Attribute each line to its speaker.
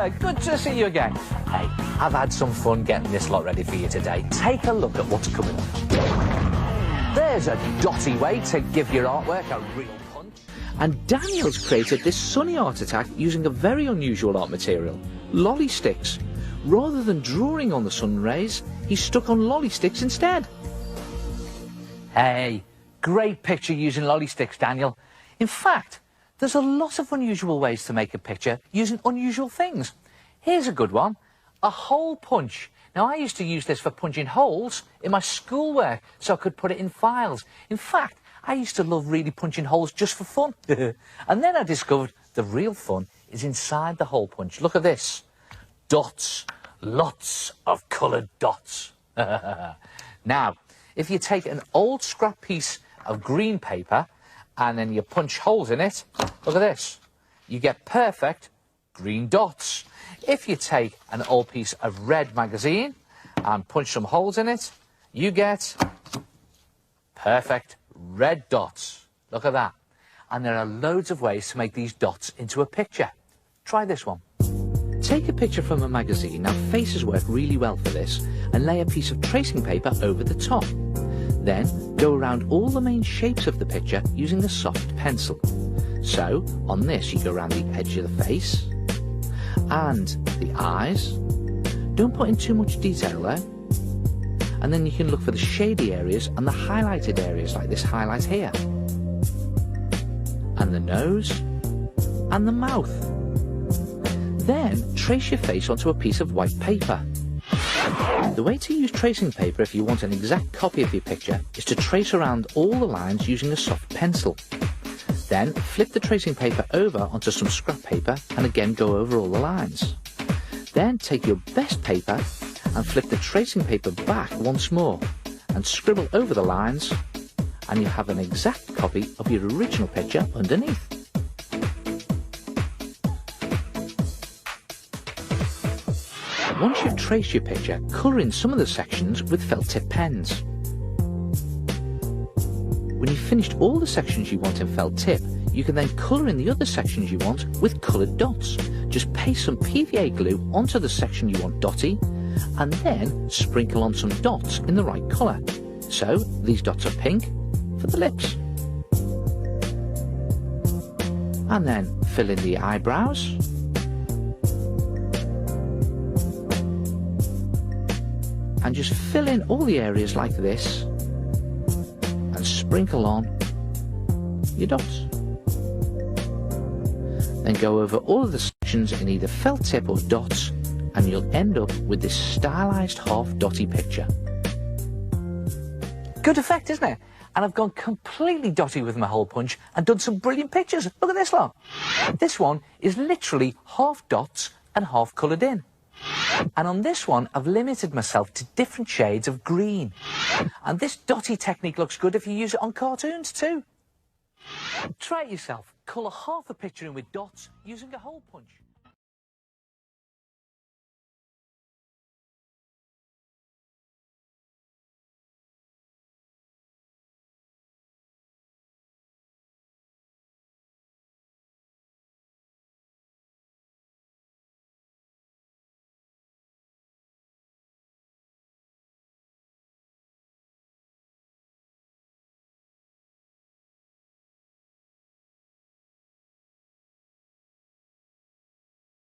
Speaker 1: Good to see you again. Hey, I've had some fun getting this lot ready for you today. Take a look at what's coming up. There's a Dotty way to give your artwork a real punch. And Daniel's created this sunny art attack using a very unusual art material, lolly sticks. Rather than drawing on the sun rays, he stuck on lolly sticks instead. Hey, great picture using lolly sticks, Daniel. In fact, there's a lot of unusual ways to make a picture using unusual things. Here's a good one, a hole punch. Now, I used to use this for punching holes in my schoolwork so I could put it in files. In fact, I used to love really punching holes just for fun. And then I discovered the real fun is inside the hole punch. Look at this. Dots. Lots of coloured dots. Now, if you take an old scrap piece of green paper and then you punch holes in it, look at this. You get perfect green dots. If you take an old piece of red magazine and punch some holes in it, you get perfect red dots. Look at that. And there are loads of ways to make these dots into a picture. Try this one. Take a picture from a magazine. Now, faces work really well for this, and lay a piece of tracing paper over the top. Then go around all the main shapes of the picture using a soft pencil. So on this you go around the edge of the face and the eyes. Don't put in too much detail there. And then you can look for the shady areas and the highlighted areas like this highlight here. And the nose and the mouth. Then trace your face onto a piece of white paper. The way to use tracing paper if you want an exact copy of your picture is to trace around all the lines using a soft pencil. Then flip the tracing paper over onto some scrap paper and again go over all the lines. Then take your best paper and flip the tracing paper back once more and scribble over the lines, and you have an exact copy of your original picture underneath. Once you've traced your picture, colour in some of the sections with felt tip pens. When you've finished all the sections you want in felt tip, you can then colour in the other sections you want with coloured dots. Just paste some PVA glue onto the section you want dotty, and then sprinkle on some dots in the right colour. So these dots are pink for the lips. And then fill in the eyebrows. And just fill in all the areas like this and sprinkle on your dots. Then go over all of the sections in either felt tip or dots, and you'll end up with this stylised half dotty picture. Good effect, isn't it? And I've gone completely dotty with my hole punch and done some brilliant pictures. Look at this lot. This one is literally half dots and half coloured in. And on this one, I've limited myself to different shades of green. And this dotty technique looks good if you use it on cartoons too. Try it yourself. Colour half a picture in with dots using a hole punch.